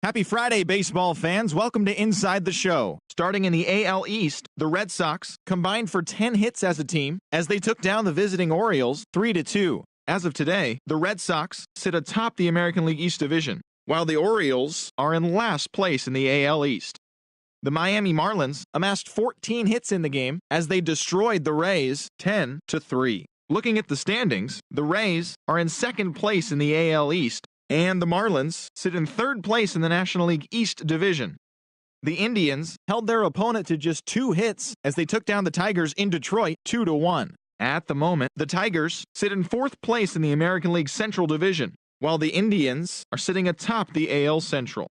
Happy Friday, baseball fans. Welcome to Inside the Show. Starting in the AL East, the Red Sox combined for 10 hits as a team as they took down the visiting Orioles 3-2. As of today, the Red Sox sit atop the American League East Division, while the Orioles are in last place in the AL East. The Miami Marlins amassed 14 hits in the game as they destroyed the Rays 10-3. Looking at the standings, the Rays are in second place in the AL East, and the Marlins sit in third place in the National League East Division. The Indians held their opponent to just 2 hits as they took down the Tigers in Detroit 2-1. At the moment, the Tigers sit in fourth place in the American League Central Division, while the Indians are sitting atop the AL Central.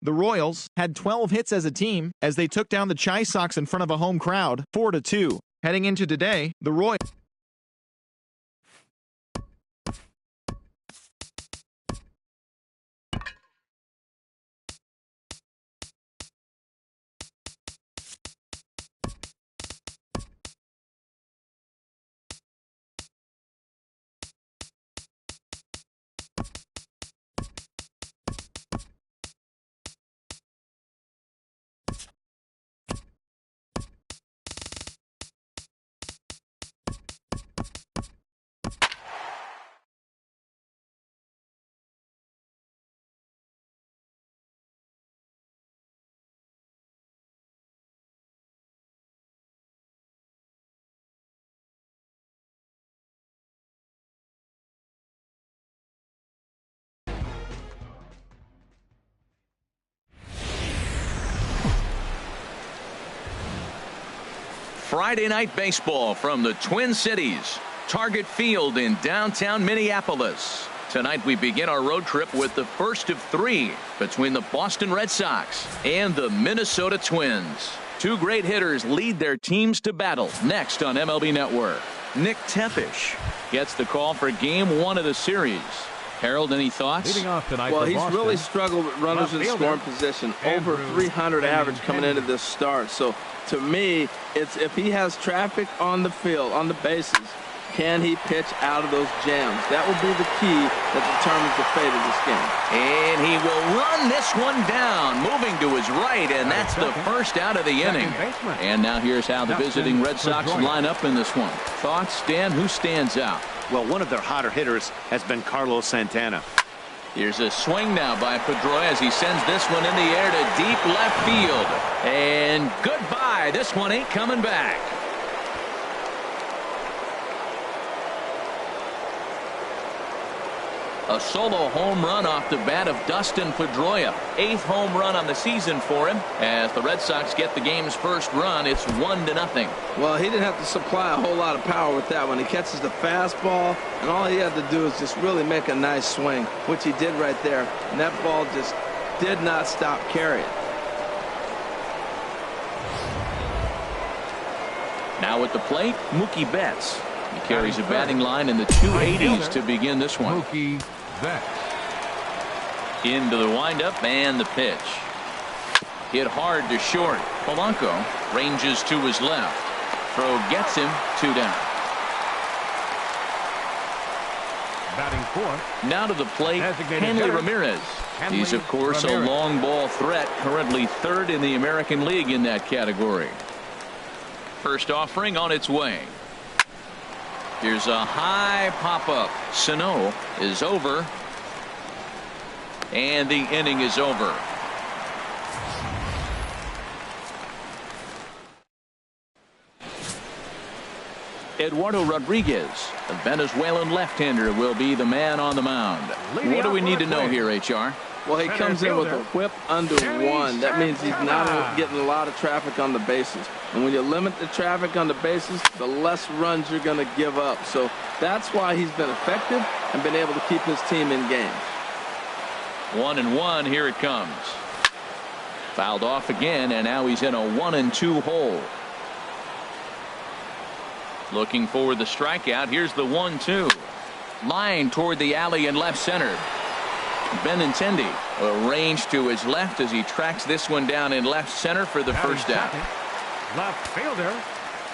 The Royals had 12 hits as a team as they took down the Chi Sox in front of a home crowd 4-2. Heading into today, the Royals Friday night baseball from the Twin Cities, Target Field in downtown Minneapolis. Tonight we begin our road trip with the first of 3 between the Boston Red Sox and the Minnesota Twins. 2 great hitters lead their teams to battle. Next on MLB Network, Nick Tepesh gets the call for Game 1 of the series. Harold, any thoughts? Well, he's really struggled with runners in scoring position. Over 300 average coming into this start. So, to me, it's if he has traffic on the field, on the bases, can he pitch out of those jams? That will be the key that determines the fate of this game. And he will run this one down, moving to his right, and that's the first out of the inning. And now here's how the visiting Red Sox line up in this one. Thoughts, Dan? Who stands out? Well, one of their hotter hitters has been Carlos Santana. Here's a swing now by Pedroia as he sends this one in the air to deep left field. And goodbye. This one ain't coming back. A solo home run off the bat of Dustin Pedroia. 8th home run on the season for him. As the Red Sox get the game's first run, it's 1-0. Well, he didn't have to supply a whole lot of power with that one. He catches the fastball, and all he had to do is just really make a nice swing, which he did right there. And that ball just did not stop carrying. Now at the plate, Mookie Betts. He carries a batting line in the 280s to begin this one. Mookie Betts. Into the windup and the pitch. Hit hard to short. Polanco ranges to his left. Throw gets him 2 down. Batting fourth. Now to the plate, Hanley Ramirez. He's of course a long ball threat, currently 3rd in the American League in that category. First offering on its way. Here's a high pop-up. Sano is over. And the inning is over. Eduardo Rodriguez, the Venezuelan left-hander, will be the man on the mound. What do we need to know here, HR? Well, he comes in with a whip under 1. That means he's not getting a lot of traffic on the bases. And when you limit the traffic on the bases, the less runs you're going to give up. So that's why he's been effective and been able to keep his team in games. 1-1, here it comes. Fouled off again, and now he's in a 1-2 hole. Looking for the strikeout. Here's the 1-2. Line toward the alley in left center. Benintendi arranged to his left as he tracks this one down in left center for the first out. Left fielder,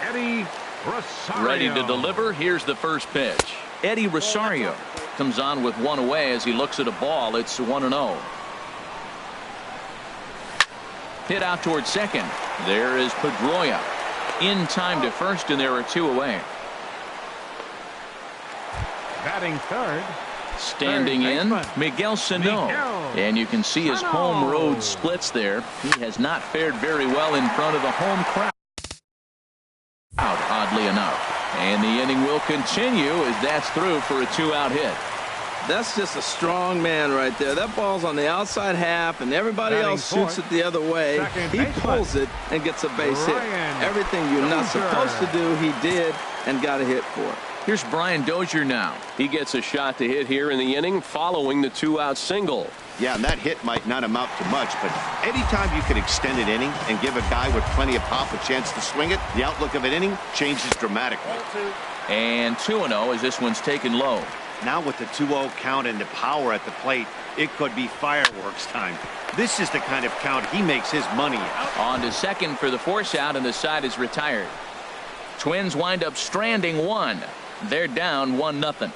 Eddie Rosario. Ready to deliver. Here's the first pitch. Eddie Rosario comes on with one away as he looks at a ball. It's 1-0. Hit out towards second. There is Pedroia. In time to first, and there are 2 away. Batting third. Standing in, Miguel Sano. And you can see his home road splits there. He has not fared very well in front of the home crowd, oddly enough. And the inning will continue as that's through for a 2-out hit. That's just a strong man right there. That ball's on the outside half, and everybody else shoots it the other way. He pulls it and gets a base hit. Everything you're not supposed to do, he did and got a hit for it. Here's Brian Dozier now. He gets a shot to hit here in the inning following the 2-out single. Yeah, and that hit might not amount to much, but anytime you can extend an inning and give a guy with plenty of pop a chance to swing it, the outlook of an inning changes dramatically. And 2-0 as this one's taken low. Now with the 2-0 count and the power at the plate, it could be fireworks time. This is the kind of count he makes his money in. On to second for the force out, and the side is retired. Twins wind up stranding 1. They're down 1-0.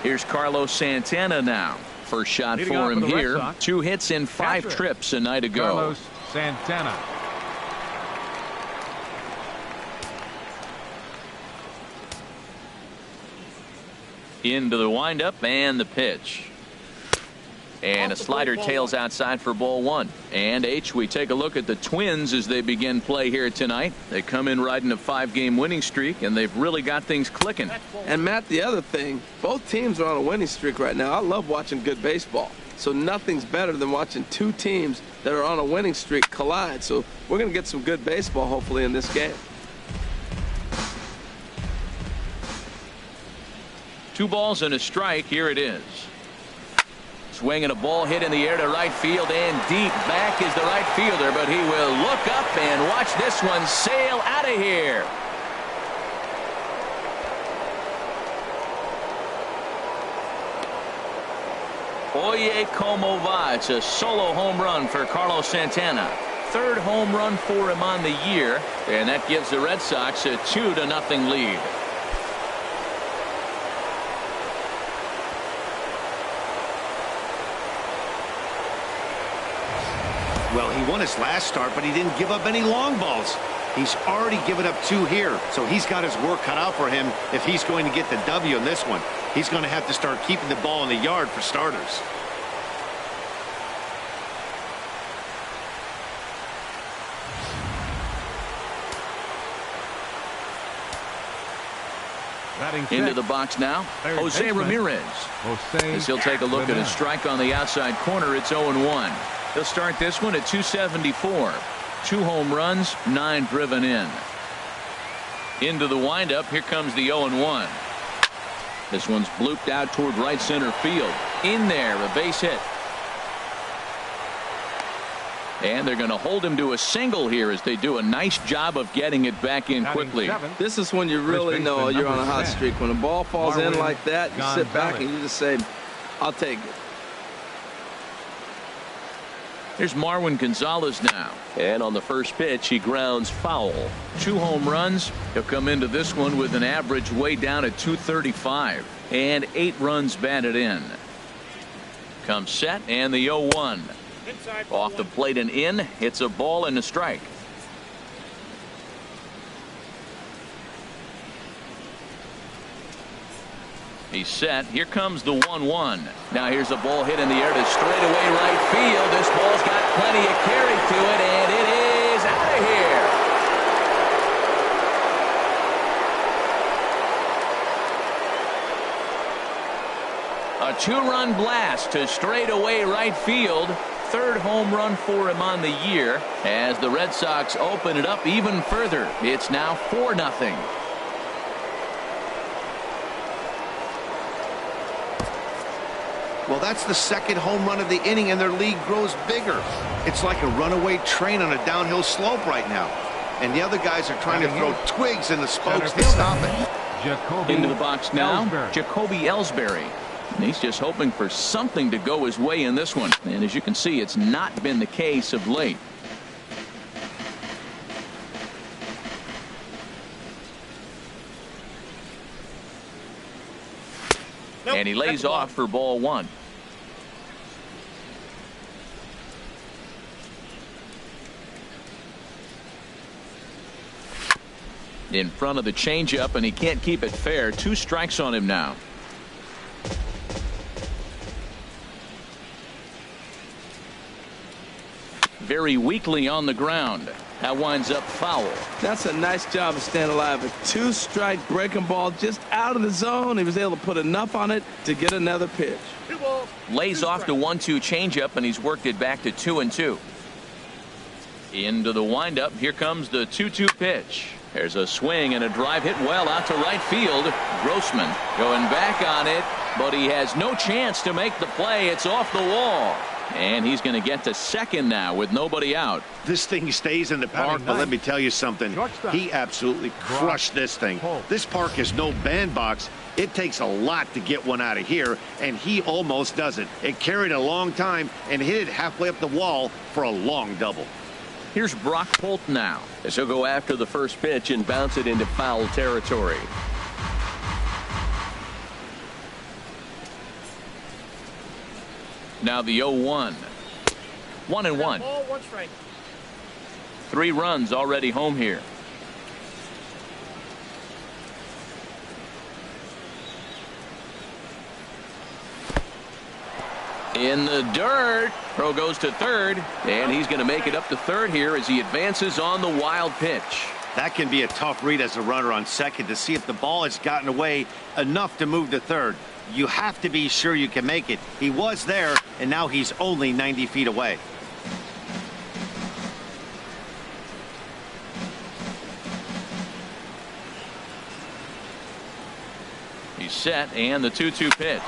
Here's Carlos Santana now. First shot for him here. 2 hits in 5 trips a night ago. Carlos Santana. Into the windup and the pitch. And a slider tails outside for ball 1. And we take a look at the Twins as they begin play here tonight. They come in riding a 5-game winning streak, and they've really got things clicking. And Matt, the other thing, both teams are on a winning streak right now. I love watching good baseball. So nothing's better than watching 2 teams that are on a winning streak collide. So we're going to get some good baseball hopefully in this game. 2 balls and a strike. Here it is. Swing and a ball hit in the air to right field, and deep back is the right fielder, but he will look up and watch this one sail out of here. Oye como va. It's a solo home run for Carlos Santana. 3rd home run for him on the year, and that gives the Red Sox a 2-0 lead. Well, he won his last start, but he didn't give up any long balls. He's already given up 2 here, so he's got his work cut out for him if he's going to get the W in this one. He's going to have to start keeping the ball in the yard for starters. Into the box now, Jose Ramirez. As he'll take a look at a strike on the outside corner. It's 0-1. He'll start this one at 274. 2 home runs, 9 driven in. Into the windup. Here comes the 0-1. This one's blooped out toward right center field. In there, a base hit. And they're going to hold him to a single here as they do a nice job of getting it back in quickly. This is when you really know you're on a hot streak. When a ball falls in like that, you sit back and you just say, I'll take it. Here's Marwin Gonzalez now. And on the first pitch, he grounds foul. 2 home runs. He'll come into this one with an average way down at 235. And 8 runs batted in. Comes set, and the 0-1. Off the plate and in. It's a ball and a strike. He's set. Here comes the 1-1. Now here's a ball hit in the air to straightaway right field. This ball's got plenty of carry to it, and it is out of here. A 2-run blast to straightaway right field. 3rd home run for him on the year as the Red Sox open it up even further. It's now 4-0. Well, that's the 2nd home run of the inning, and their lead grows bigger. It's like a runaway train on a downhill slope right now. And the other guys are trying to throw twigs in the spokes to stop it. Into the box now, Jacoby Ellsbury. And he's just hoping for something to go his way in this one. And as you can see, it's not been the case of late. And he lays off for ball one. In front of the changeup, and he can't keep it fair. 2 strikes on him now. Very weakly on the ground. That winds up foul. That's a nice job of staying alive. A 2-strike breaking ball just out of the zone. He was able to put enough on it to get another pitch. Lays off the 1-2 changeup, and he's worked it back to 2-2. Into the windup. Here comes the 2-2 pitch. There's a swing and a drive hit well out to right field. Grossman going back on it, but he has no chance to make the play. It's off the wall. And he's going to get to second now with nobody out. This thing stays in the park, but let me tell you something. He absolutely crushed this thing. This park is no bandbox. It takes a lot to get one out of here, and he almost does it. It carried a long time and hit it halfway up the wall for a long double. Here's Brock Holt now, as he'll go after the first pitch and bounce it into foul territory. Now the 0-1. 1-1. 3 runs already home here. In the dirt. Throw goes to third, and he's going to make it up to third here as he advances on the wild pitch. That can be a tough read as a runner on second to see if the ball has gotten away enough to move to third. You have to be sure you can make it. He was there, and now he's only 90 feet away. He's set, and the 2-2 pitch.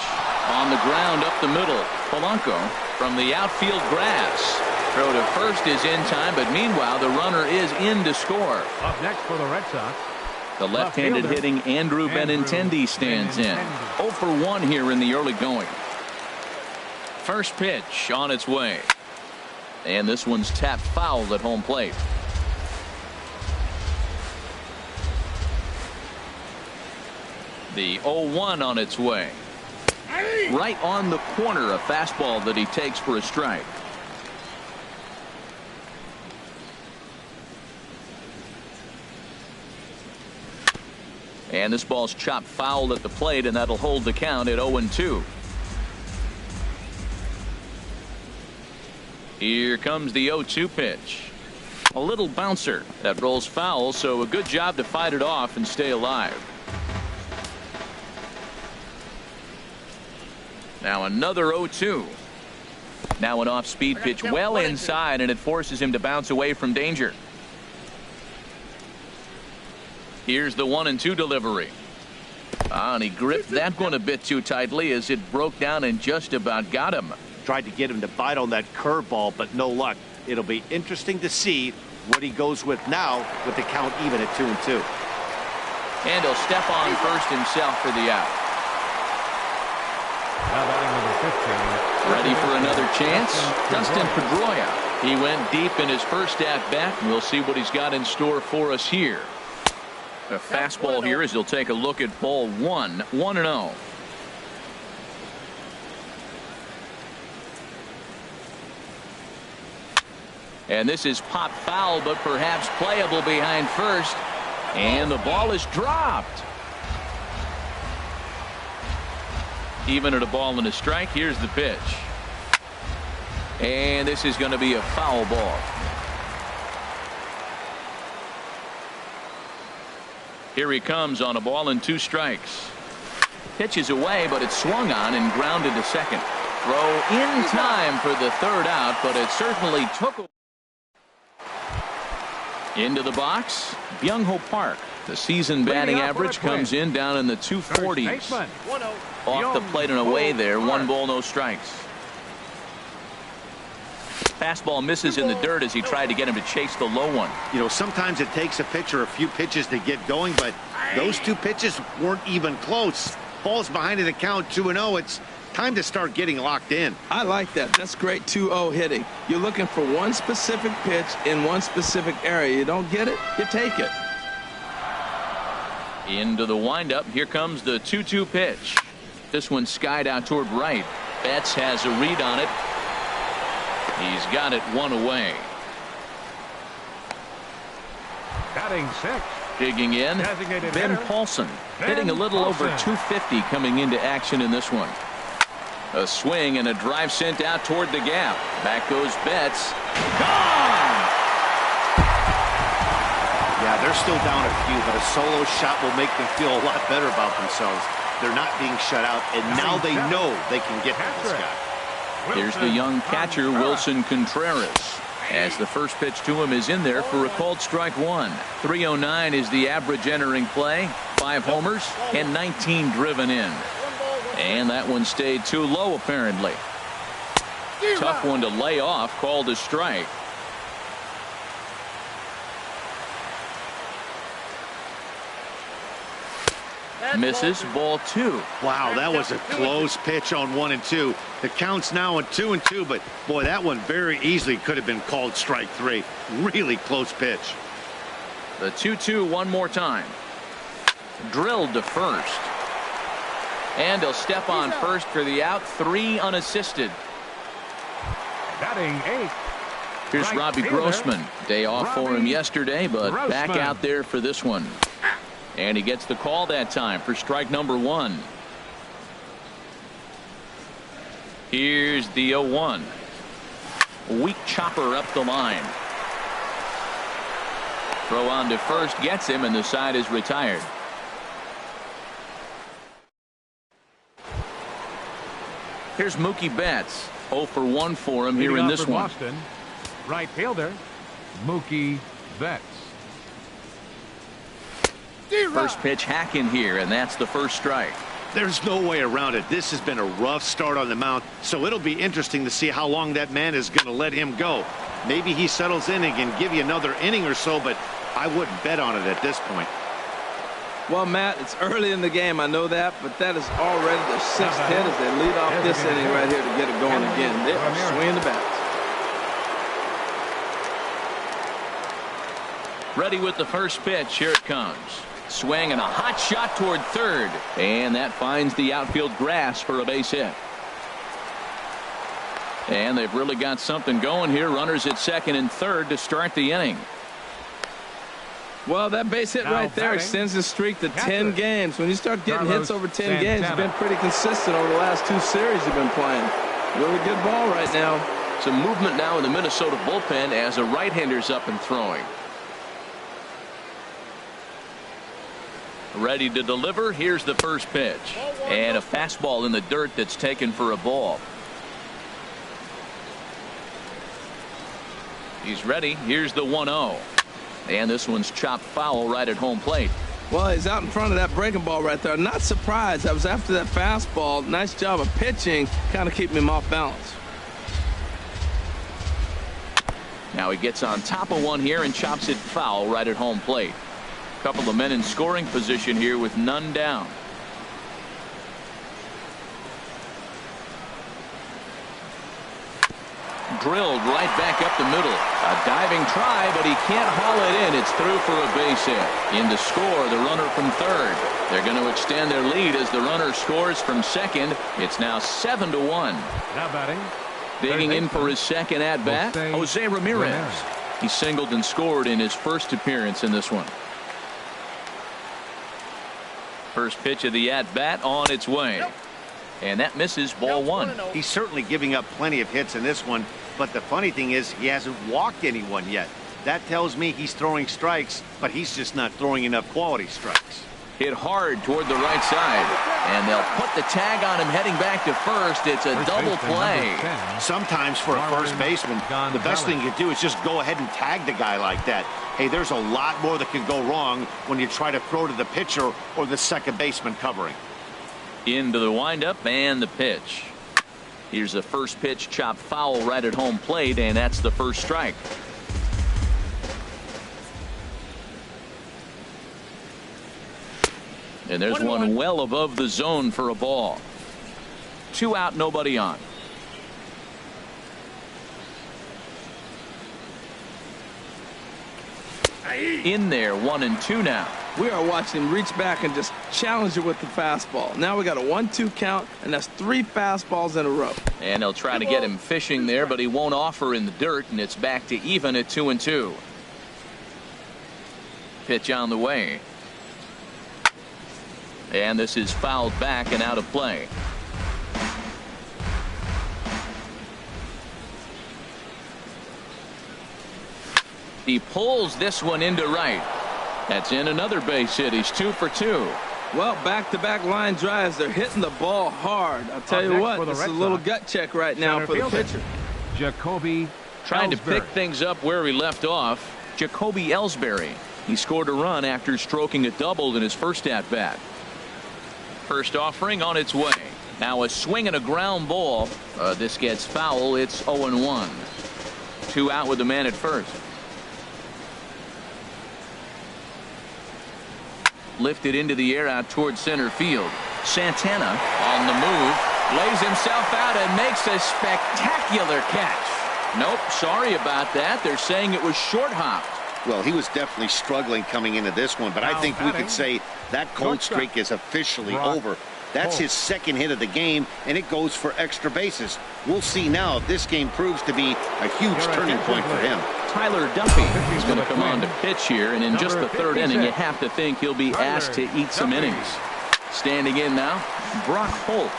On the ground up the middle. Polanco from the outfield grass. Throw to first is in time, but meanwhile the runner is in to score. Up next for the Red Sox, the left-handed hitting Andrew Benintendi stands in. 0 for 1 here in the early going. First pitch on its way. And this one's tapped foul at home plate. The 0-1 on its way. Right on the corner, a fastball that he takes for a strike. And this ball's chopped foul at the plate, and that'll hold the count at 0-2. Here comes the 0-2 pitch. A little bouncer that rolls foul, so a good job to fight it off and stay alive. Now another 0-2. Now an off-speed pitch well inside, and it forces him to bounce away from danger. Here's the 1-2 delivery. And he gripped that one a bit too tightly as it broke down and just about got him. Tried to get him to bite on that curveball, but no luck. It'll be interesting to see what he goes with now with the count even at 2-2. And he'll step on first himself for the out. now batting number 15. Ready for another chance? Dustin Pedroia. He went deep in his first at-bat, and we'll see what he's got in store for us here. A fastball here as he'll take a look at ball 1, 1-0. And this is pop foul, but perhaps playable behind first. And the ball is dropped. Even at a ball and a strike, here's the pitch. And this is going to be a foul ball. Here he comes on a ball and 2 strikes. Pitches away, but it's swung on and grounded to second. Throw in time for the third out, but it certainly took away. Into the box, Byung-Ho Park. The season batting average comes in down in the 240s. Off the plate and away there, 1 ball, no strikes. Fastball misses in the dirt as he tried to get him to chase the low one. You know, sometimes it takes a pitcher a few pitches to get going, but those 2 pitches weren't even close. Ball's behind in the count, 2-0. It's time to start getting locked in. I like that. That's great 2-0 hitting. You're looking for one specific pitch in one specific area. You don't get it, you take it. Into the windup. Here comes the 2-2 pitch. This one skied out toward right. Betts has a read on it. He's got it one away. Batting sixth. Digging in, Ben Paulson, hitting a little over 250 coming into action in this one. A swing and a drive sent out toward the gap. Back goes Betts. Gone! Yeah, they're still down a few, but a solo shot will make them feel a lot better about themselves. They're not being shut out, and now they know they can get to this guy. Here's the young catcher, Wilson Contreras, as the first pitch to him is in there for a called strike one. 309 is the average entering play. 5 homers and 19 driven in. And that one stayed too low, apparently. Tough one to lay off, called a strike. Misses, ball 2. Wow, that was a close pitch on 1 and 2. The count's now on 2 and 2, but boy, that one very easily could have been called strike 3. Really close pitch. The 2-2 one more time. Drilled to first. And he'll step on first for the out. 3 unassisted. Batting 8th. Here's Robbie Grossman. Day off for him yesterday, but back out there for this one. And he gets the call that time for strike number 1. Here's the 0-1. Weak chopper up the line. Throw on to first gets him, and the side is retired. Here's Mookie Betts. 0 for 1 for him here in this one. Boston, right fielder Mookie Betts. First pitch hack in here, and that's the first strike. There's no way around it. This has been a rough start on the mound, so it'll be interesting to see how long that man is going to let him go. Maybe he settles in and can give you another inning or so, but I wouldn't bet on it at this point. Well, Matt, it's early in the game. I know that, but that is already the 6th hit as they lead off this inning right here to get it going again. They are swinging the bats. Ready with the first pitch. Here it comes. Swing and a hot shot toward third. And that finds the outfield grass for a base hit. And they've really got something going here. Runners at second and third to start the inning. Well, that base hit right there extends the streak to 10 games. When you start getting hits over 10 games, it's been pretty consistent over the last 2 series you've been playing. Really good ball right now. Some movement now in the Minnesota bullpen as a right-hander's up and throwing. Ready to deliver. Here's the first pitch. And a fastball in the dirt that's taken for a ball. He's ready. Here's the 1-0. And this one's chopped foul right at home plate. Well, he's out in front of that breaking ball right there. Not surprised. I was after that fastball. Nice job of pitching, kind of keeping him off balance. Now he gets on top of one here and chops it foul right at home plate. Couple of men in scoring position here with none down. Drilled right back up the middle. A diving try, but he can't haul it in. It's through for a base hit. In to score the runner from third. They're going to extend their lead as the runner scores from second. It's now 7-1. Now batting. Digging in for his second at bat, Jose Ramirez. He singled and scored in his first appearance in this one. First pitch of the at bat on its way. And that misses, ball 1. He's certainly giving up plenty of hits in this one, but the funny thing is he hasn't walked anyone yet. That tells me he's throwing strikes, but he's just not throwing enough quality strikes. Hit hard toward the right side, and they'll put the tag on him heading back to first. It's a double play. Sometimes for a first baseman, the best thing you do is just go ahead and tag the guy like that. Hey, there's a lot more that can go wrong when you try to throw to the pitcher or the second baseman covering. Into the windup and the pitch. Here's a first pitch chop foul right at home plate, and that's the first strike. And there's one well above the zone for a ball. 2 out, nobody on. In there, 1-2 now. We are watching him reach back and just challenge it with the fastball. Now we got a 1-2 count, and that's 3 fastballs in a row. And they'll try to get him fishing there, but he won't offer in the dirt, and it's back to even at 2-2. Pitch on the way. And this is fouled back and out of play. He pulls this one into right. That's in another base hit. He's 2 for 2. Well, back-to-back line drives. They're hitting the ball hard. I'll tell you what, this is a little gut check right now for the pitcher. Jacoby trying to Ellsbury. pick things up where he left off. Jacoby Ellsbury. He scored a run after stroking a double in his first at-bat. First offering on its way. Now a swing and a ground ball. This gets foul. It's 0-1. 2 out with the man at first. Lifted into the air out towards center field. Santana on the move. Lays himself out and makes a spectacular catch. Nope, sorry about that. They're saying it was short hopped. Well, he was definitely struggling coming into this one, but I think we could say that cold streak is officially over. That's his second hit of the game, and it goes for extra bases. We'll see now if this game proves to be a huge turning point for him. Tyler Duffy is going to come on to pitch here, and in just the third inning, you have to think he'll be asked to eat some innings. Standing in now, Brock Holt.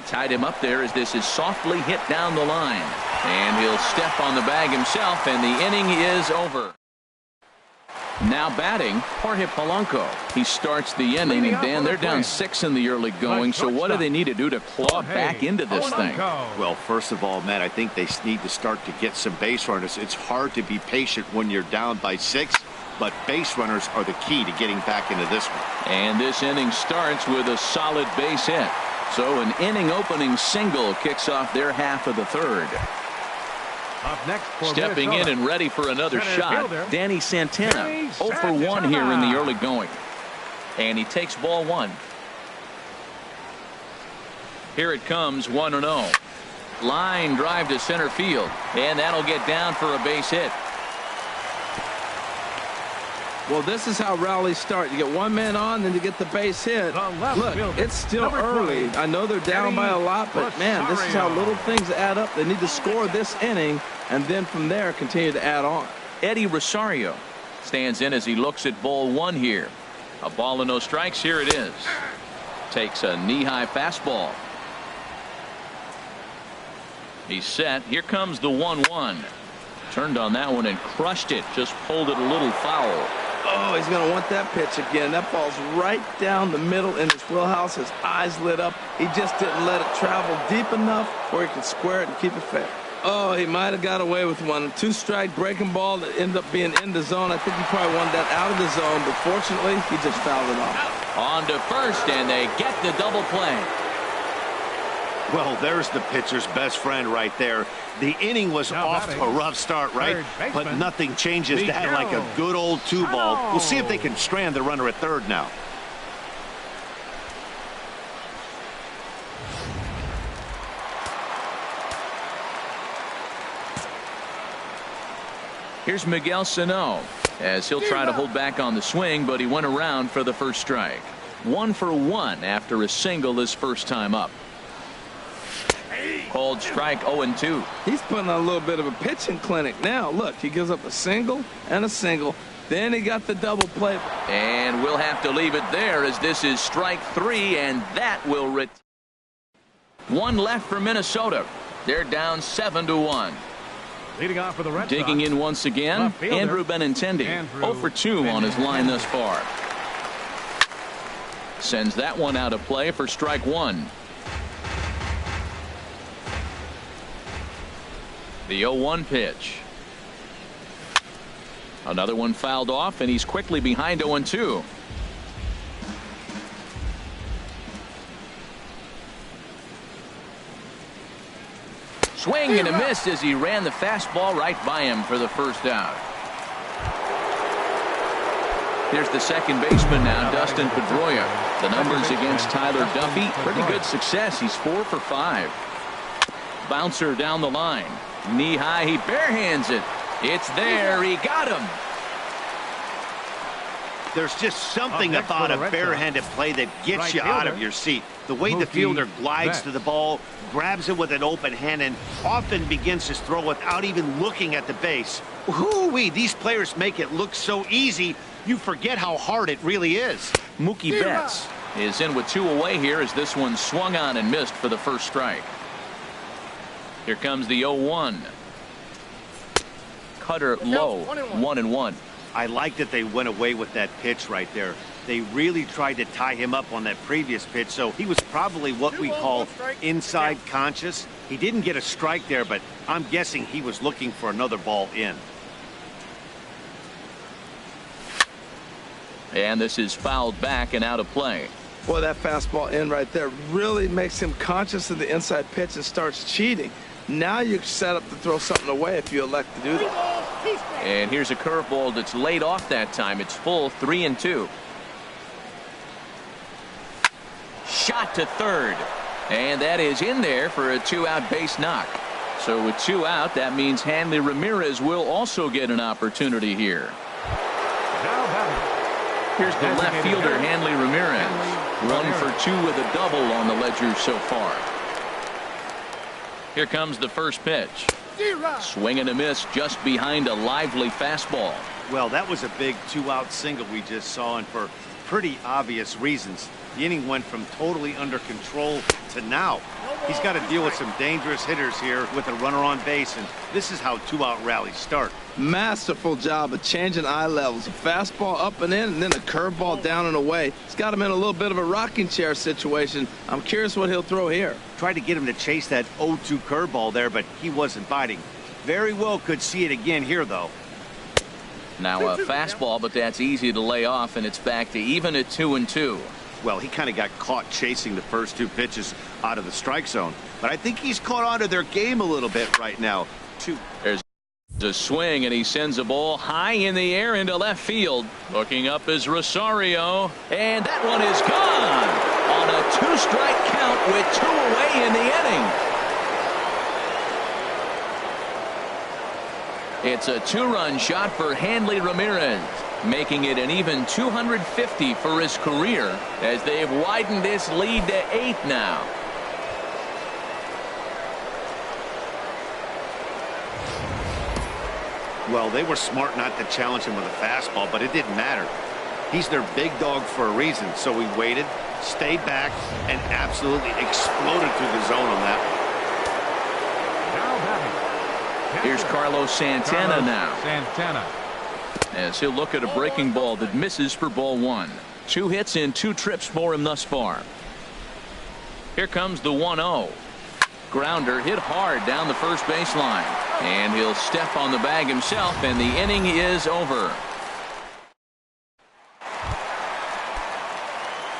Tied him up there as this is softly hit down the line. And he'll step on the bag himself, and the inning is over. Now batting, Jorge Polanco. He starts the inning, and Dan, they're down 6 in the early going, so what do they need to do to claw back into this thing? Well, first of all, Matt, I think they need to start to get some base runners. It's hard to be patient when you're down by 6, but base runners are the key to getting back into this one. And this inning starts with a solid base hit. So an inning opening single kicks off their half of the third. Up next for Stepping Minnesota. in and ready for another Center shot, fielder, Danny Santana. Danny 0 for 1 Santana. here in the early going. And he takes ball 1. Here it comes, 1-0. Line drive to center field, and that'll get down for a base hit. Well, this is how rallies start. You get one man on, then you get the base hit. Look, it's still early. I know they're down by a lot, but man, this is how little things add up. They need to score this inning, and then from there continue to add on. Eddie Rosario stands in as he looks at ball 1 here. A ball and no strikes. Here it is. Takes a knee-high fastball. He's set. Here comes the 1-1. Turned on that one and crushed it. Just pulled it a little foul. Oh, he's going to want that pitch again. That ball's right down the middle in his wheelhouse. His eyes lit up. He just didn't let it travel deep enough where he could square it and keep it fair. Oh, he might have got away with one. 2-strike breaking ball that ended up being in the zone. I think he probably wanted that out of the zone, but fortunately, he just fouled it off. On to first, and they get the double play. Well, there's the pitcher's best friend right there. The inning was off to a rough start, right? But nothing changes that like a good old 2-ball. We'll see if they can strand the runner at third now. Here's Miguel Sano as he'll try to hold back on the swing, but he went around for the first strike. 1 for 1 after a single his first time up. Called strike 0-2. He's putting on a little bit of a pitching clinic now. Look, he gives up a single and a single. Then he got the double play. And we'll have to leave it there as this is strike 3, and that will one left for Minnesota. They're down 7-1. Leading off for the Red Digging Sox, in once again, left fielder, Andrew Benintendi. 0 for 2 on his line thus far. Sends that one out of play for strike 1. The 0-1 pitch. Another one fouled off, and he's quickly behind 0-2. Swing and a miss as he ran the fastball right by him for the first out. Here's the second baseman now, Dustin Pedroia. The numbers against Tyler Duffy, pretty good success. He's 4 for 5. Bouncer down the line. Knee high, he barehands it. It's there, he got him. There's just something about a barehanded play that gets you out of your seat. The way the fielder glides to the ball, grabs it with an open hand, and often begins his throw without even looking at the base. Whoo-wee, these players make it look so easy, you forget how hard it really is. Mookie Betts is in with 2 away here as this one swung on and missed for the first strike. Here comes the 0-1. Cutter low, 1-1. I like that they went away with that pitch right there. They really tried to tie him up on that previous pitch, so he was probably what we call inside conscious. He didn't get a strike there, but I'm guessing he was looking for another ball in. And this is fouled back and out of play. Boy, that fastball in right there really makes him conscious of the inside pitch and starts cheating. Now you're set up to throw something away if you elect to do that. And here's a curveball that's laid off that time. It's full, 3-2. Shot to third. And that is in there for a 2-out base knock. So with 2 out, that means Hanley Ramirez will also get an opportunity here. Here's the left fielder, Hanley Ramirez. 1 for 2 with a double on the ledger so far. Here comes the first pitch. Swing and a miss just behind a lively fastball. Well, that was a big 2-out single we just saw, and for pretty obvious reasons. The inning went from totally under control to now. He's got to deal with some dangerous hitters here with a runner on base, and this is how 2-out rallies start. Masterful job of changing eye levels. A fastball up and in, and then a curveball down and away. It's got him in a little bit of a rocking chair situation. I'm curious what he'll throw here. Tried to get him to chase that 0-2 curveball there, but he wasn't biting. Very well could see it again here, though. Now a fastball, but that's easy to lay off, and it's back to even at 2-2. Well, he kind of got caught chasing the first 2 pitches out of the strike zone, but I think he's caught on to their game a little bit right now. There's a swing, and he sends a ball high in the air into left field. Looking up is Rosario, and that one is gone on a 2-strike count with 2 away in the inning. It's a 2-run shot for Hanley Ramirez, making it an even 250 for his career as they've widened this lead to 8 now. Well, they were smart not to challenge him with a fastball, but it didn't matter. He's their big dog for a reason, so he waited, stayed back, and absolutely exploded through the zone on that one. Here's Carlos Santana now. Santana. As he'll look at a breaking ball that misses for ball 1. 2 hits in 2 trips for him thus far. Here comes the 1-0. Grounder hit hard down the first baseline, and he'll step on the bag himself, and the inning is over.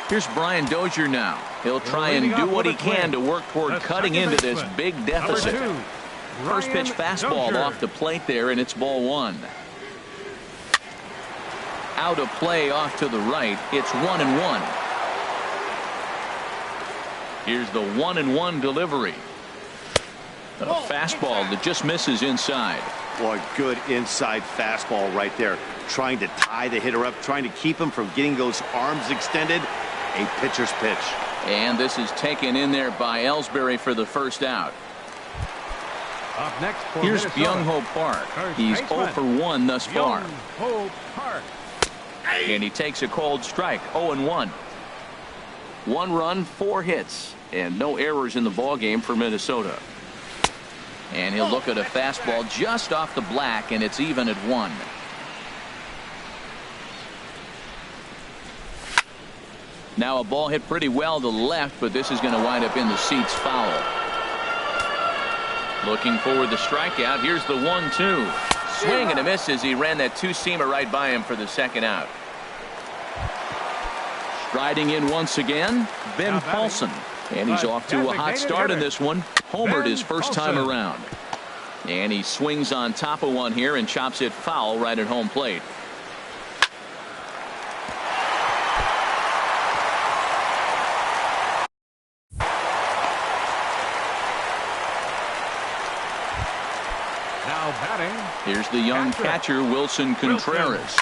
Here's Brian Dozier now. He'll try and do what he can to work toward cutting into this big deficit. First pitch fastball off the plate there, and it's ball 1. Out of play off to the right. It's 1-1. Here's the 1-1 delivery. A fastball that just misses inside. Boy, good inside fastball right there. Trying to tie the hitter up, trying to keep him from getting those arms extended. A pitcher's pitch. And this is taken in there by Ellsbury for the first out. Up next for Here's Minnesota. Byung-Ho Park. He's 0 for 1 thus far. Byung-Ho Park. And he takes a cold strike. 0-1. 1 run, 4 hits, and no errors in the ballgame for Minnesota. And he'll look at a fastball just off the black, and it's even at 1. Now a ball hit pretty well to the left, but this is going to wind up in the seats foul. Looking for the strikeout. Here's the 1-2. Swing and a miss as he ran that 2-seamer right by him for the second out. Striding in once again, Ben Paulson. And he's off to a hot start in this one. Homered his first time around. And he swings on top of one here and chops it foul right at home plate. batting. Here's the young catcher, Wilson Contreras.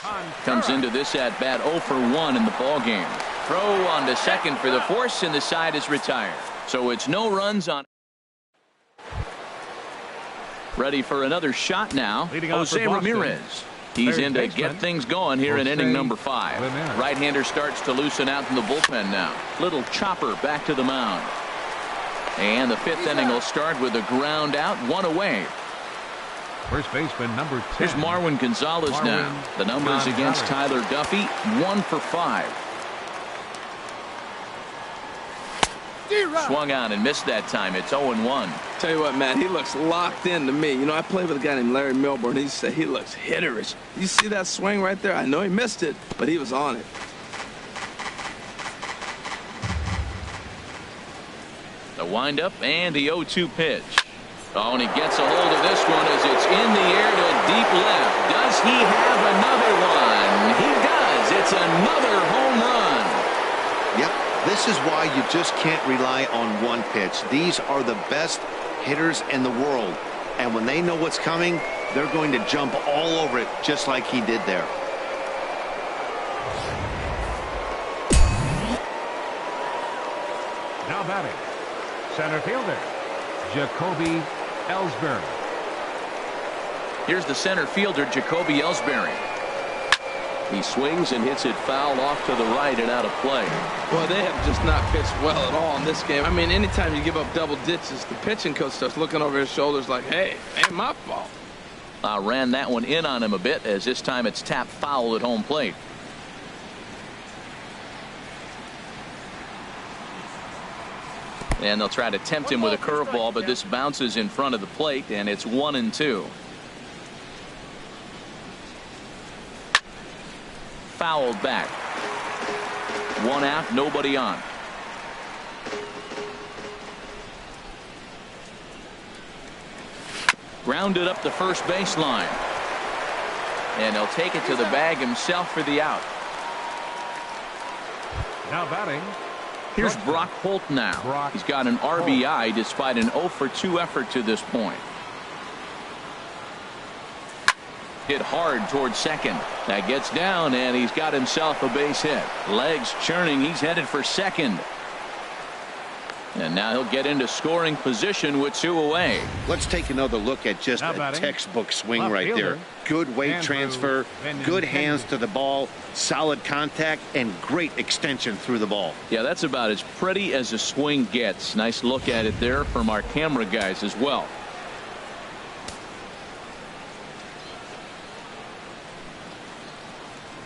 Comes into this at bat 0 for 1 in the ball game. Throw on to second for the force, and the side is retired. So it's no runs on. Ready for another shot now. Jose Ramirez. He's in to get things going here in inning number 5. Right-hander starts to loosen out in the bullpen now. Little chopper back to the mound. And the 5th inning will start with a ground out, 1 away. First baseman number 10. Here's Marwin Gonzalez now. The numbers against Tyler Duffy, 1 for 5. Swung on and missed that time. It's 0-1. Tell you what, man, he looks locked in to me. You know, I played with a guy named Larry Milburn. He said he looks hitterish. You see that swing right there? I know he missed it, but he was on it. The windup and the 0-2 pitch. Oh, and he gets a hold of this one as it's in the air to deep left. Does he have another one? He does. It's another home run. Yep. This is why you just can't rely on one pitch. These are the best hitters in the world. And when they know what's coming, they're going to jump all over it just like he did there. Now batting, center fielder, Jacoby Ellsbury. Here's the center fielder, Jacoby Ellsbury. He swings and hits it foul off to the right and out of play. Well, they have just not pitched well at all in this game. I mean, anytime you give up double ditches, the pitching coach starts looking over his shoulders like, hey, ain't my fault. Ran that one in on him a bit, as this time it's tapped foul at home plate. And they'll try to tempt him with a curveball, but this bounces in front of the plate, and it's 1-2. Fouled back. 1 out, nobody on. Grounded up the first baseline. And he'll take it to the bag himself for the out. Now batting, here's Brock Holt now. He's got an RBI despite an 0 for 2 effort to this point. Hit hard towards second. That gets down, and he's got himself a base hit. Legs churning. He's headed for second. And now he'll get into scoring position with 2 away. Let's take another look at just a textbook swing right there. Good weight transfer, good hands to the ball, solid contact, and great extension through the ball. Yeah, that's about as pretty as a swing gets. Nice look at it there from our camera guys as well.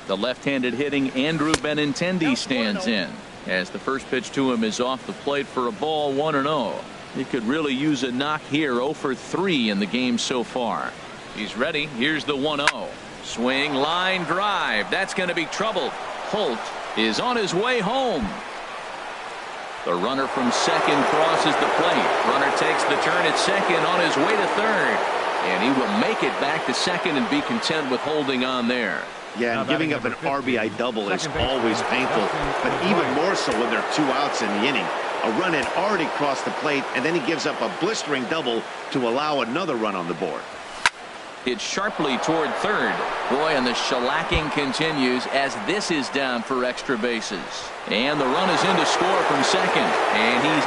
The left-handed hitting Andrew Benintendi stands in, as the first pitch to him is off the plate for a ball, 1-0. He could really use a knock here. 0 for 3 in the game so far. He's ready. Here's the 1-0. Swing, line drive. That's going to be trouble. Holt is on his way home. The runner from second crosses the plate. Runner takes the turn at second on his way to third. And he will make it back to second and be content with holding on there. Yeah, and giving up an RBI double is always painful, but even more so when there are 2 outs in the inning. A run had already crossed the plate, and then he gives up a blistering double to allow another run on the board. It's sharply toward third. Boy, and the shellacking continues as this is down for extra bases. And the run is in to score from second. And he's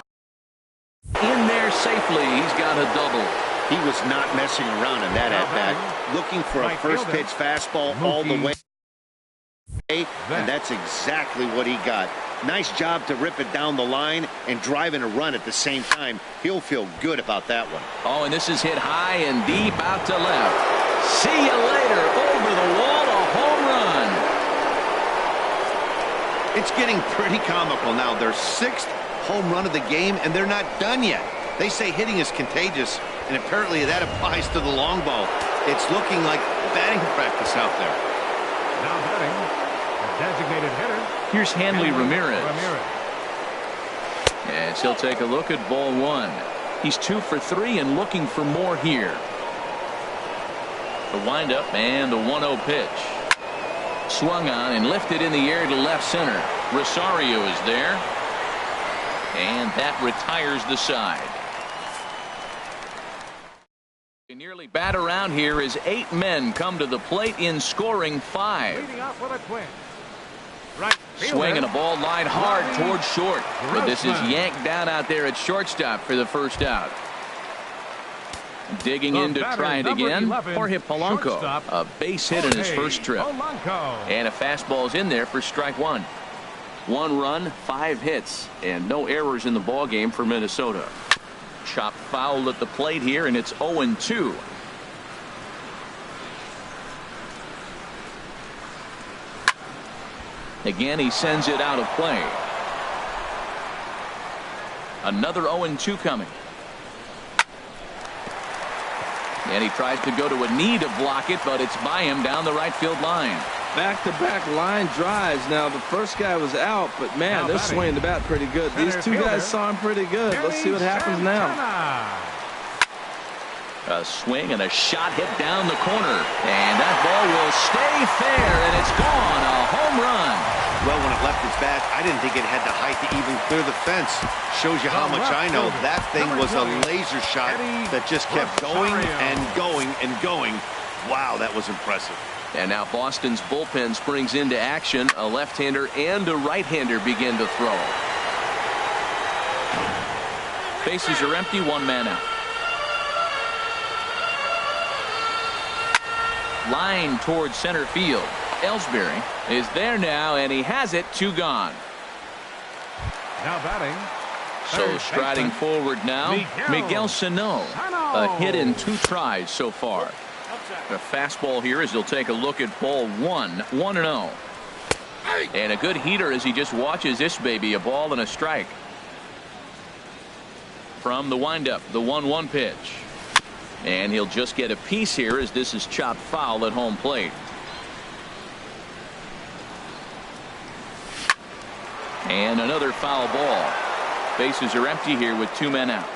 in there safely. He's got a double. He was not messing around in that at-bat. Looking for a first-pitch fastball all the way. And that's exactly what he got. Nice job to rip it down the line and drive in a run at the same time. He'll feel good about that one. Oh, and this is hit high and deep out to left. See you later. Over the wall, a home run. It's getting pretty comical now. Their 6th home run of the game, and they're not done yet. They say hitting is contagious, and apparently that applies to the long ball. It's looking like batting practice out there. Now batting, the designated hitter. Here's Hanley Ramirez. As he'll take a look at ball 1. He's 2 for 3 and looking for more here. The windup and the 1-0 pitch. Swung on and lifted in the air to left center. Rosario is there. And that retires the side. Nearly Early bat around here is 8 men come to the plate in scoring 5. Leading off for the Twins. Swinging a ball line hard towards short. But this is yanked down out there at shortstop for the first out. Digging in to try it again, Jorge Polanco, a base hit in his first trip. And a fastball's in there for strike 1. 1 run, 5 hits, and no errors in the ball game for Minnesota. Chopped foul at the plate here, and it's 0-2. Again, he sends it out of play. Another 0-2 coming. And he tries to go to a knee to block it, but it's by him down the right field line. Back-to-back line drives. Now, the first guy was out, but, man, they're swinging the bat pretty good. These two guys saw him pretty good. Let's see what happens now. A swing and a shot hit down the corner. And that ball will stay fair, and it's gone. A home run. Well, when it left its bat, I didn't think it had the height to even clear the fence. Shows you how much I know. That thing was a laser shot that just kept going and going and going. Wow, that was impressive. And now Boston's bullpen springs into action. A left-hander and a right-hander begin to throw. Bases are empty, 1 man out. Line towards center field. Ellsbury is there now, and he has it. 2 gone. Now batting. So striding forward now, Miguel Sano. A hit in 2 tries so far. The fastball here as he'll take a look at ball 1. 1-0. And a good heater as he just watches this baby. A ball and a strike. From the windup, the 1-1 pitch. And he'll just get a piece here as this is chopped foul at home plate. And another foul ball. Bases are empty here with 2 men out.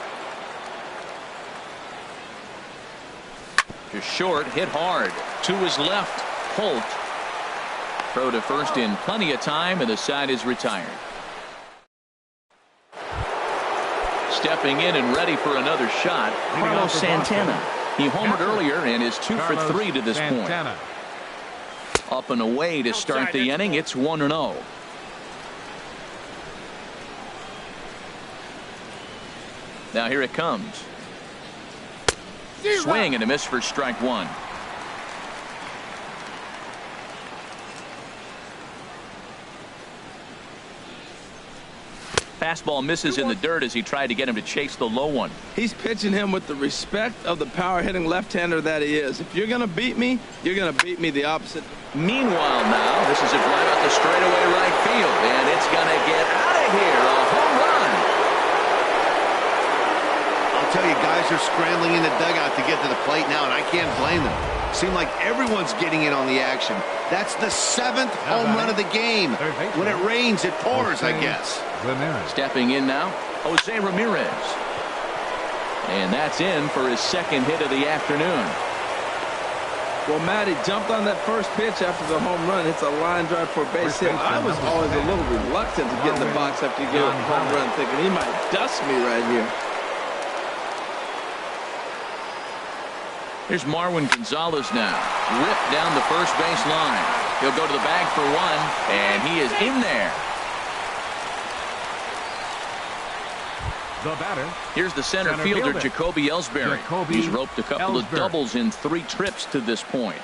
To short, hit hard. To his left, Holt. Throw to first in plenty of time, and the side is retired. Stepping in and ready for another shot, Carlos Santana. He homered earlier and is 2 for 3 to this point. Up and away to start the inning. It's 1-0. Now here it comes. Swing and a miss for strike 1. Fastball misses in the dirt as he tried to get him to chase the low one. He's pitching him with the respect of the power-hitting left-hander that he is. If you're going to beat me, you're going to beat me the opposite. Meanwhile now, this is a drive out the straightaway right field, and it's going to get out of here. A home run. I'll tell you, guys are scrambling in the dugout to get to the plate now, and I can't blame them. Seems like everyone's getting in on the action. That's the 7th home run of the game. When it rains, it pours, I guess. Stepping in now, Jose Ramirez. And that's in for his 2nd hit of the afternoon. Well, Matty jumped on that first pitch after the home run. It's a line drive for a base hit. I was always a little reluctant to get in the box after you get a home run, thinking he might dust me right here. Here's Marwin Gonzalez now. Ripped down the first base line. He'll go to the bag for 1, and he is in there. The batter. Here's the center fielder, Jacoby Ellsbury. He's roped a couple of doubles in 3 trips to this point.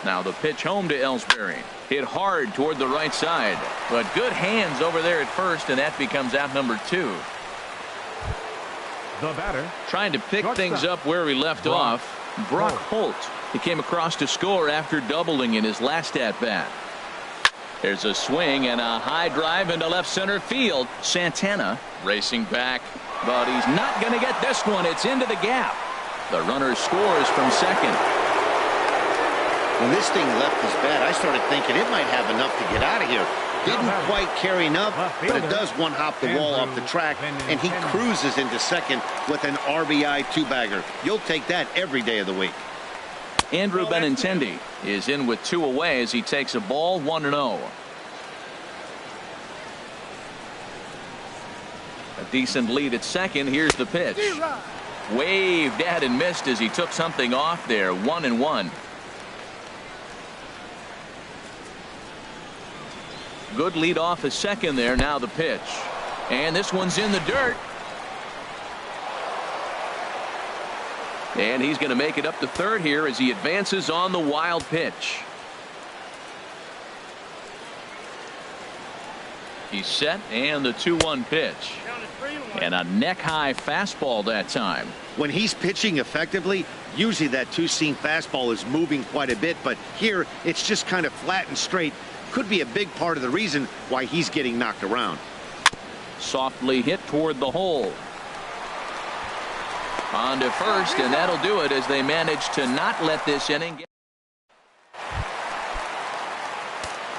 Now the pitch home to Ellsbury. Hit hard toward the right side. But good hands over there at first, and that becomes out number 2. The batter. Trying to pick things up where he left off. Brock Holt. He came across to score after doubling in his last at-bat. There's a swing and a high drive into left center field. Santana racing back, but he's not going to get this one. It's into the gap. The runner scores from second. When this thing left his bat, I started thinking it might have enough to get out of here. Didn't quite carry enough, but it does one-hop the wall off the track, and he cruises into second with an RBI 2-bagger. You'll take that every day of the week. Andrew Benintendi is in with 2 away as he takes a ball. 1-0. A decent lead at second. Here's the pitch. Waved at and missed as he took something off there. 1-1. Good lead off a second there. Now the pitch. And this one's in the dirt. And he's going to make it up to third here as he advances on the wild pitch. He's set, and the 2-1 pitch. And a neck-high fastball that time. When he's pitching effectively, usually that two-seam fastball is moving quite a bit, but here it's just kind of flat and straight. Could be a big part of the reason why he's getting knocked around. Softly hit toward the hole. On to first, and that'll do it as they manage to not let this inning get.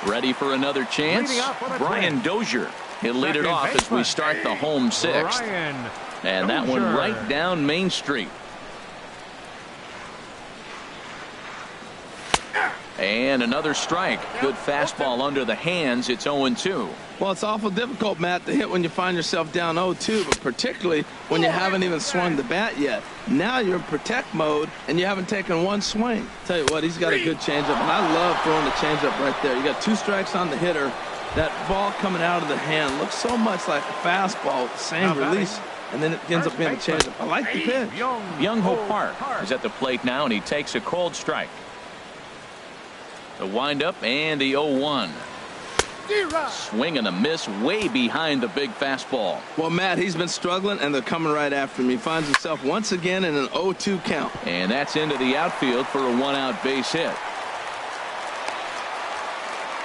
Ready for another chance. Brian Dozier. He'll lead it off as we start the home sixth. And that one right down Main Street. And another strike. Good fastball under the hands. It's 0-2. Well, it's awful difficult, Matt, to hit when you find yourself down 0-2, but particularly when you haven't even swung the bat yet. Now you're in protect mode, and you haven't taken one swing. Tell you what, he's got a good changeup, and I love throwing the changeup right there. You got 2 strikes on the hitter. That ball coming out of the hand looks so much like a fastball with the same release, and then it ends up being a changeup. I like the pitch. Young-Ho Park is at the plate now, and he takes a cold strike. The windup and the 0-1. Swing and a miss way behind the big fastball. Well, Matt, he's been struggling, and they're coming right after him. He finds himself once again in an 0-2 count. And that's into the outfield for a 1-out base hit.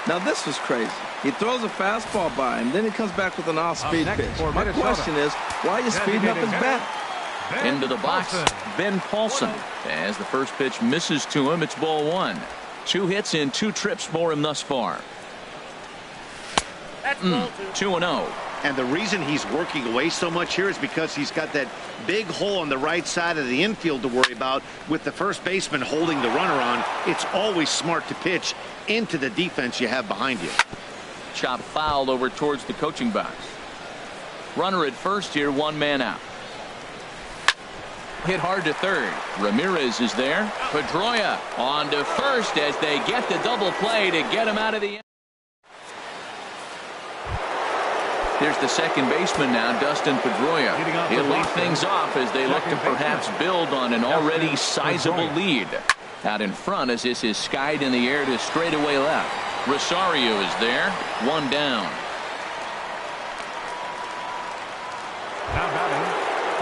Now, this was crazy. He throws a fastball by him, then he comes back with an off-speed pitch. My question is, why are you speeding up his bat? Into the box, Ben Paulson. As the first pitch misses to him, it's ball 1. 2 hits in 2 trips for him thus far. 2-0. And the reason he's working away so much here is because he's got that big hole on the right side of the infield to worry about. With the first baseman holding the runner on, it's always smart to pitch into the defense you have behind you. Chop fouled over towards the coaching box. Runner at first here, 1 man out. Hit hard to third. Ramirez is there. Pedroia on to first as they get the double play to get him out of the end. Here's the second baseman now, Dustin Pedroia. He'll lead things off as they look to perhaps build on an already sizable lead. Out in front as this is skied in the air to straightaway left. Rosario is there. 1 down.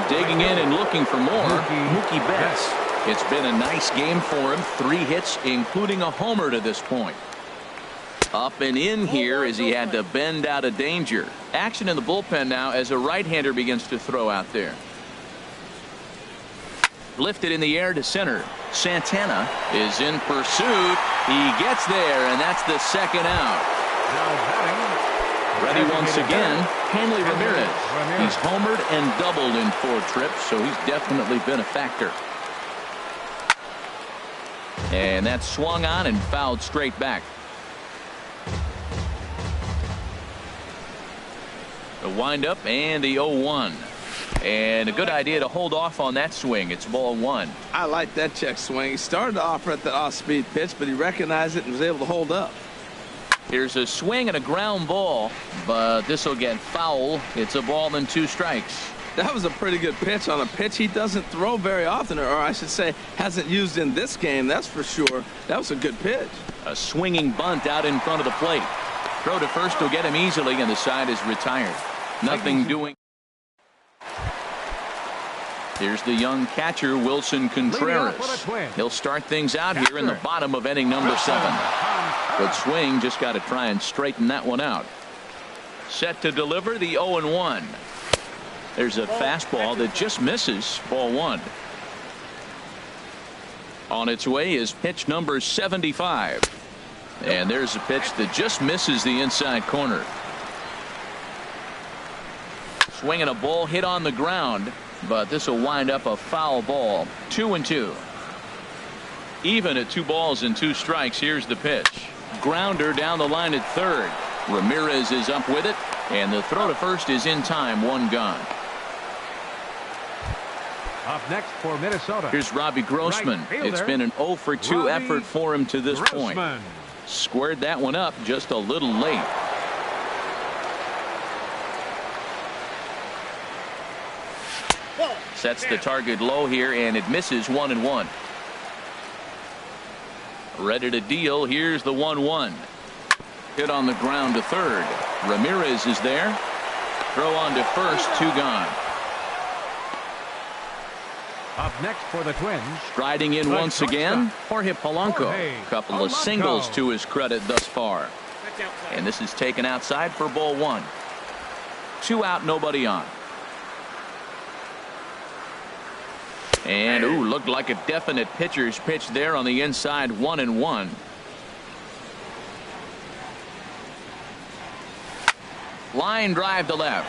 Digging in and looking for more, Mookie Betts. It's been a nice game for him. 3 hits, including a homer to this point. Up and in here as he had to bend out of danger. Action in the bullpen now as a right-hander begins to throw out there. Lifted in the air to center. Santana is in pursuit. He gets there, and that's the 2nd out. Ready once again, Hanley Ramirez. He's homered and doubled in 4 trips, so he's definitely been a factor. And that's swung on and fouled straight back. The windup and the 0-1. And a good idea to hold off on that swing. It's ball 1. I like that check swing. He started to offer at the off-speed pitch, but he recognized it and was able to hold up. Here's a swing and a ground ball, but this will get foul. It's a ball and 2 strikes. That was a pretty good pitch on a pitch he doesn't throw very often, or I should say hasn't used in this game, that's for sure. That was a good pitch. A swinging bunt out in front of the plate. Throw to first will get him easily, and the side is retired. Nothing doing. Here's the young catcher, Wilson Contreras. He'll start things out here in the bottom of inning number 7. Good swing, just got to try and straighten that one out. Set to deliver the 0-1. There's a fastball that just misses, ball 1. On its way is pitch number 75. And there's a pitch that just misses the inside corner. Swinging a ball hit on the ground, but this will wind up a foul ball. 2-2. Even at 2 balls and 2 strikes. Here's the pitch. Grounder down the line at third. Ramirez is up with it, and the throw to first is in time. 1 gone. Up next for Minnesota. Here's Robbie Grossman. Right It's been an 0 for 2 Robbie effort for him to this point. Squared that one up just a little late. Sets the target low here, and it misses 1-1. Ready to deal. Here's the 1-1. Hit on the ground to third. Ramirez is there. Throw on to first. 2 gone. Up next for the Twins. Striding in once again, Jorge Polanco. Couple of singles to his credit thus far. And this is taken outside for ball 1. 2 out, nobody on. And looked like a definite pitcher's pitch there on the inside. 1-1. Line drive to left.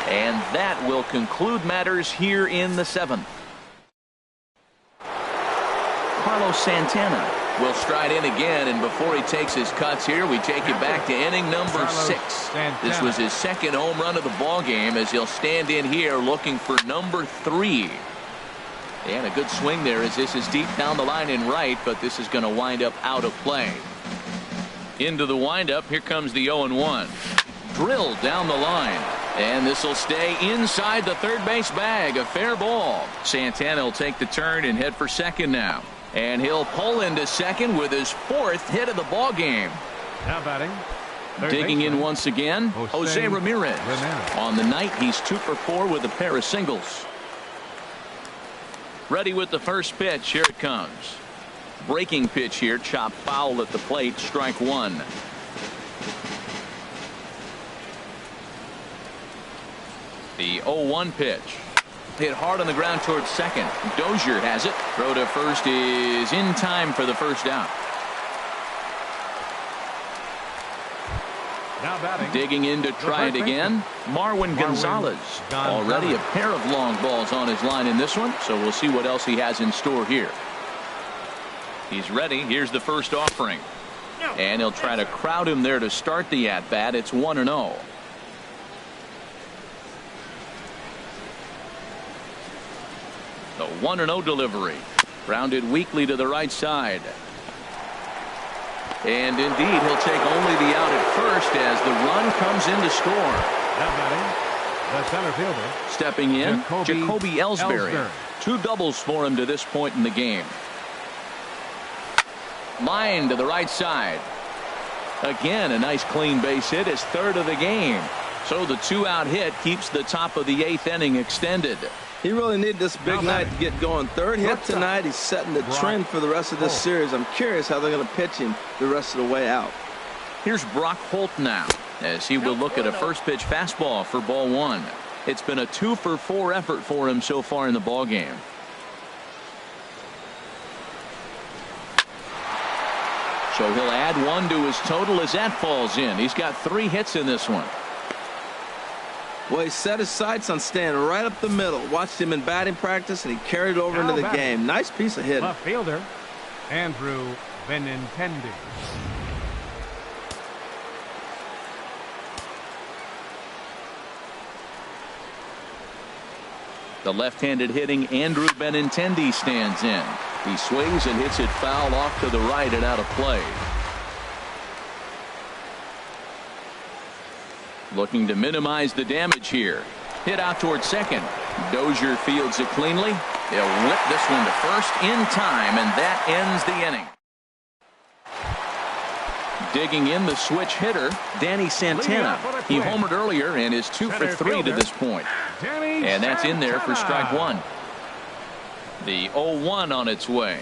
And that will conclude matters here in the 7th. Carlos Santana will stride in again, and before he takes his cuts here, we take it back to inning number 6. This was his second home run of the ball game, as he'll stand in here looking for number 3. And a good swing there, as this is deep down the line in right, but this is going to wind up out of play. Into the windup, here comes the 0-1. Drilled down the line, and this will stay inside the third base bag. A fair ball. Santana will take the turn and head for second now, and he'll pull into second with his 4th hit of the ball game. Now batting. Digging in once again, Jose Ramirez. On the night, he's 2 for 4 with a pair of singles. Ready with the first pitch. Here it comes. Breaking pitch here. Chop foul at the plate. Strike 1. The 0-1 pitch. Hit hard on the ground towards second. Dozier has it. Throw to first is in time for the first out. Now batting. Digging in to try it again. Marwin Gonzalez. Already a pair of long balls on his line in this one, so we'll see what else he has in store here. He's ready. Here's the first offering. And he'll try to crowd him there to start the at-bat. It's 1-0. The 1-0 delivery. Grounded weakly to the right side. And indeed, he'll take only the out at first as the run comes in to score. Now batting, the center fielder. Stepping in, Jacoby Ellsbury. 2 doubles for him to this point in the game. Line to the right side. Again, a nice clean base hit, his 3rd of the game. So the 2-out hit keeps the top of the 8th inning extended. He really needed this big night to get going. 3rd hit tonight. He's setting the trend for the rest of this series. I'm curious how they're going to pitch him the rest of the way out. Here's Brock Holt now, as he will look at a first pitch fastball for ball 1. It's been a 2 for 4 effort for him so far in the ball game. So he'll add 1 to his total as that falls in. He's got 3 hits in this one. Well, he set his sights on staying right up the middle. Watched him in batting practice, and he carried it over into the game. Nice piece of hitting. Left fielder, Andrew Benintendi. The left-handed hitting Andrew Benintendi stands in. He swings and hits it foul off to the right and out of play. Looking to minimize the damage here. Hit out towards second. Dozier fields it cleanly. He'll whip this one to first in time, and that ends the inning. Digging in, the switch hitter, Danny Santana. He homered earlier and is 2 for 3 to this point. And that's in there for strike 1. The 0-1 on its way.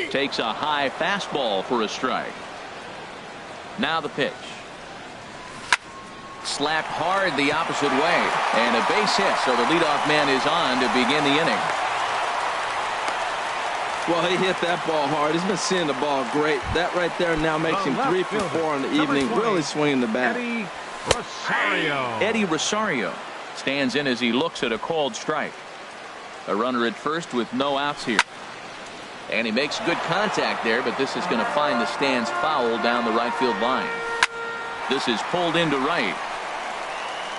Takes a high fastball for a strike. Now the pitch. Slapped hard the opposite way, and a base hit, so the leadoff man is on to begin the inning. Well, he hit that ball hard. He's been seeing the ball great. That right there now makes him 3 for 4 on the evening. Really swinging the bat. Eddie Rosario stands in as he looks at a called strike. A runner at first with no outs here. And he makes good contact there, but this is going to find the stands foul down the right field line. This is pulled into right.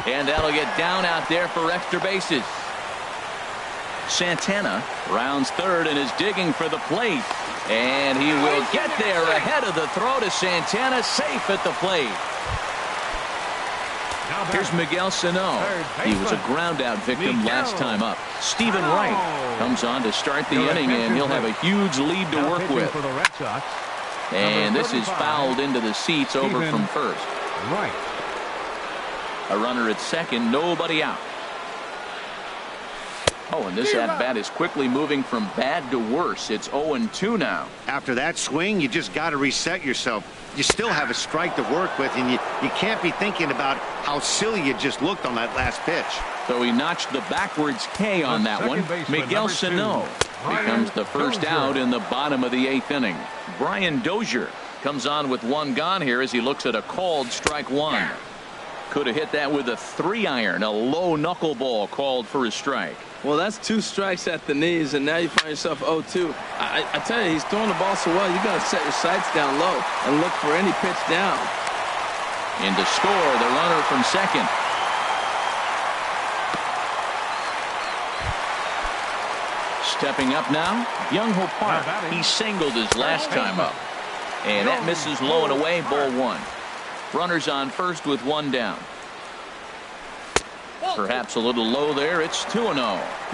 And that'll get down out there for extra bases. Santana rounds third and is digging for the plate. And he will get there ahead of the throw to Santana, safe at the plate. Here's Miguel Sano. He was a ground-out victim last time up. Stephen Wright comes on to start the inning, and he'll have a huge lead to work with. And this is fouled into the seats over from first. A runner at second, nobody out. Oh, and this at-bat is quickly moving from bad to worse. It's 0-2 now. After that swing, you just got to reset yourself. You still have a strike to work with, and you can't be thinking about how silly you just looked on that last pitch. So he notched the backwards K on that one. Miguel Sano becomes the first out in the bottom of the 8th inning. Brian Dozier comes on with one gone here as he looks at a called strike one. Could have hit that with a 3-iron, a low knuckleball called for a strike. Well, that's 2 strikes at the knees, and now you find yourself 0-2. I tell you, he's throwing the ball so well, you got to set your sights down low and look for any pitch down. In to score, the runner from second. Stepping up now, Young-Ho Park. He singled his last time up. And that misses low and away, ball one. Runners on first with one down. Perhaps a little low there. It's 2-0.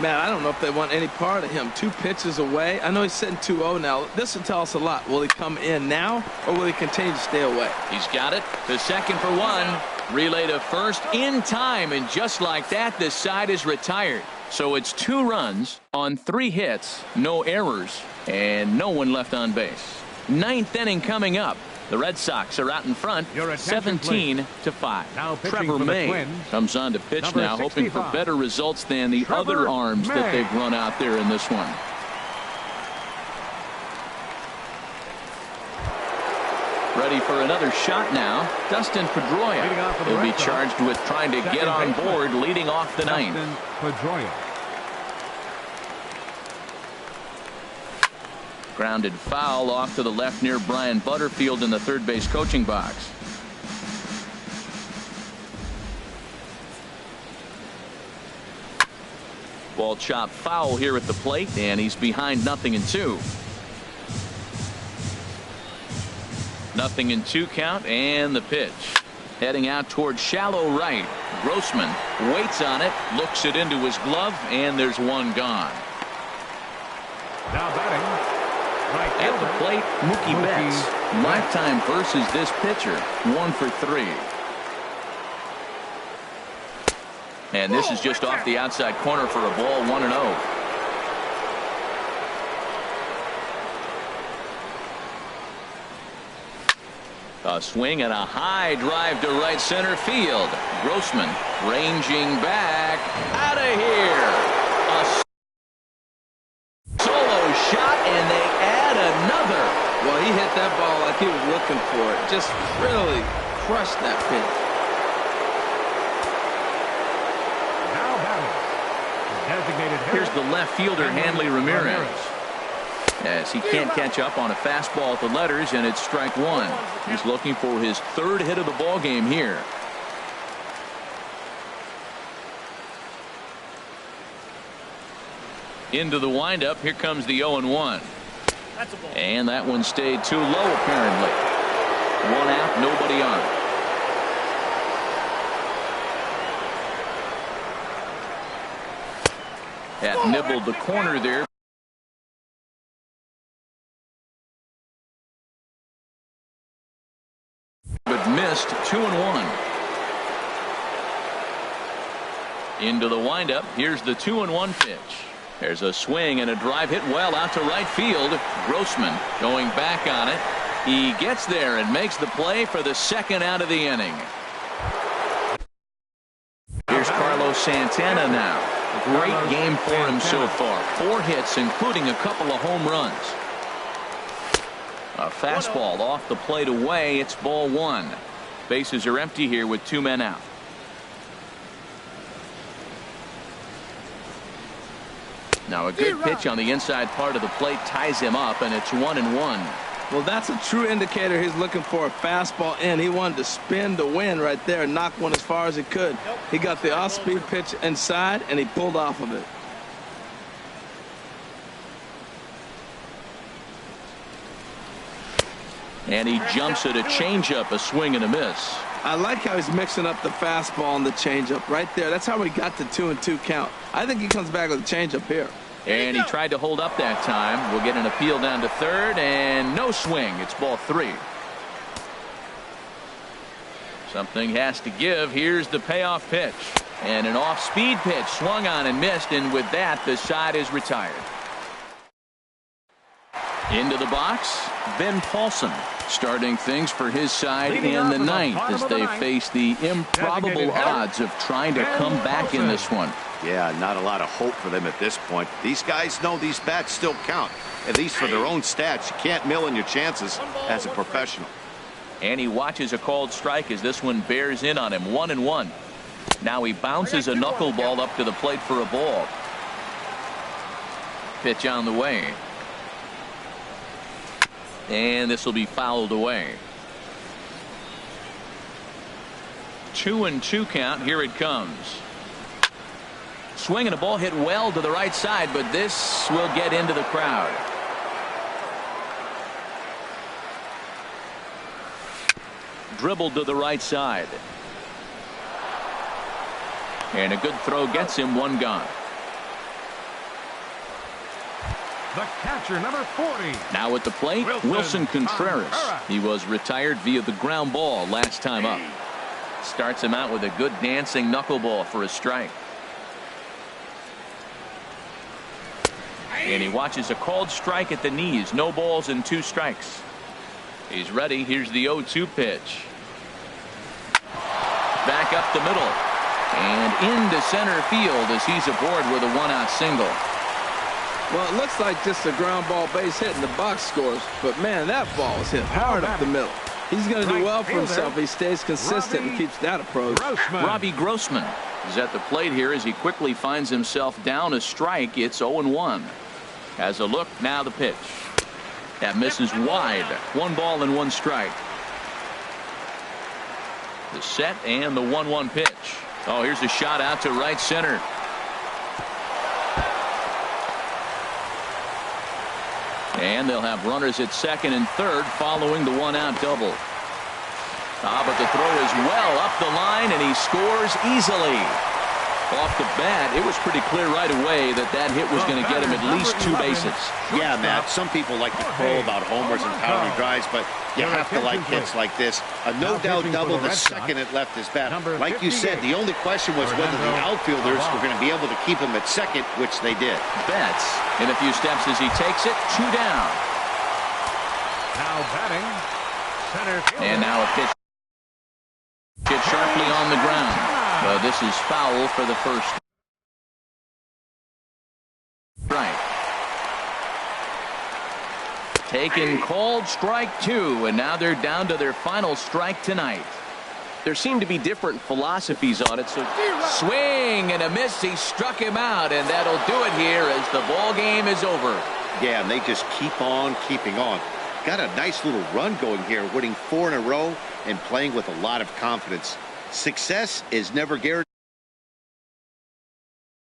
Man, I don't know if they want any part of him. 2 pitches away. I know he's sitting 2-0 now. This will tell us a lot. Will he come in now, or will he continue to stay away? He's got it to second for one. Relay to first in time, and just like that, this side is retired. So it's 2 runs on 3 hits, no errors, and no one left on base. 9th inning coming up. The Red Sox are out in front, 17-5. Trevor May comes on to pitch now, hoping for better results than the other arms that they've run out there in this one. Ready for another shot now. Dustin Pedroia. He'll be charged with trying to get on board leading off the 9th. Grounded foul off to the left near Brian Butterfield in the third base coaching box. Ball chopped foul here at the plate, and he's behind 0-2. 0-2 count, and the pitch. Heading out towards shallow right. Grossman waits on it, looks it into his glove, and there's one gone. Now batting. At the plate, Mookie Betts. Lifetime versus this pitcher, 1 for 3. And this is just off the outside corner for a ball, 1-0. A swing and a high drive to right center field. Grossman ranging back out of here. A solo shot, and they add another. Well, he hit that ball like he was looking for it. Just really crushed that pitch. Now batting. Designated hitter. Here's the left fielder, Hanley Ramirez. As he can't catch up on a fastball at the letters, and it's strike one. He's looking for his 3rd hit of the ball game here. Into the windup. Here comes the 0-1. And that one stayed too low, apparently. 1 out, nobody on. That nibbled the corner there. But missed. 2-1. Into the windup. Here's the 2-1 pitch. There's a swing and a drive hit well out to right field. Grossman going back on it. He gets there and makes the play for the 2nd out of the inning. Here's Carlos Santana now. Great game for him so far. 4 hits, including a couple of home runs. A fastball off the plate away. It's ball 1. Bases are empty here with 2 men out. Now a good pitch on the inside part of the plate ties him up, and it's 1-1. Well, that's a true indicator. He's looking for a fastball in. He wanted to spin to win right there and knock one as far as he could. He got the off-speed pitch inside, and he pulled off of it. And he jumps at a changeup, a swing and a miss. I like how he's mixing up the fastball and the changeup right there. That's how we got the 2-2 count. I think he comes back with a changeup here. And he tried to hold up that time. We'll get an appeal down to third, and no swing. It's ball 3. Something has to give. Here's the payoff pitch. And an off-speed pitch swung on and missed, and with that, the side is retired. Into the box, Ben Paulson, starting things for his side in the 9th as they face the improbable odds of trying to come back in this one. Yeah, not a lot of hope for them at this point. These guys know these bats still count, at least for their own stats. You can't mill in your chances as a professional. And he watches a called strike as this one bears in on him. 1-1. Now he bounces a knuckleball up to the plate for a ball. Pitch on the way. And this will be fouled away. 2-2 count. Here it comes. Swing and a ball hit well to the right side, but this will get into the crowd. Dribbled to the right side. And a good throw gets him. One gone. The catcher, number 40. Now at the plate, Wilson Contreras. He was retired via the ground ball last time up. Starts him out with a good dancing knuckleball for a strike. And he watches a called strike at the knees. No balls and 2 strikes. He's ready. Here's the 0-2 pitch. Back up the middle. And into center field as he's aboard with a 1-out single. Well, it looks like just a ground ball base hit in the box scores. But, man, that ball is hit hard up the middle. He's going to do well for himself if he stays consistent and keeps that approach. Robbie Grossman is at the plate here as he quickly finds himself down a strike. It's 0-1. Has a look. Now the pitch. That misses wide. 1 ball and 1 strike. The set and the 1-1 pitch. Oh, here's a shot out to right center. And they'll have runners at second and third following the 1-out double. But the throw is well up the line, and he scores easily. Off the bat, it was pretty clear right away that that hit was going to get him at least 2 bases. Yeah, Matt, some people like to crow about homers and power drives, but you have to like hits like this. A no-doubt double the second it left his bat. Like you said, the only question was whether the outfielders were going to be able to keep him at second, which they did. Betts in a few steps as he takes it. 2 down. Now batting, center fielder. And now a pitch. Hit sharply on the ground. This is foul for the first strike. Taken, called strike 2, and now they're down to their final strike tonight. There seem to be different philosophies on it. So swing and a miss. He struck him out, and that'll do it here as the ball game is over. Yeah, and they just keep on keeping on. Got a nice little run going here, winning 4 in a row and playing with a lot of confidence. Success is never guaranteed.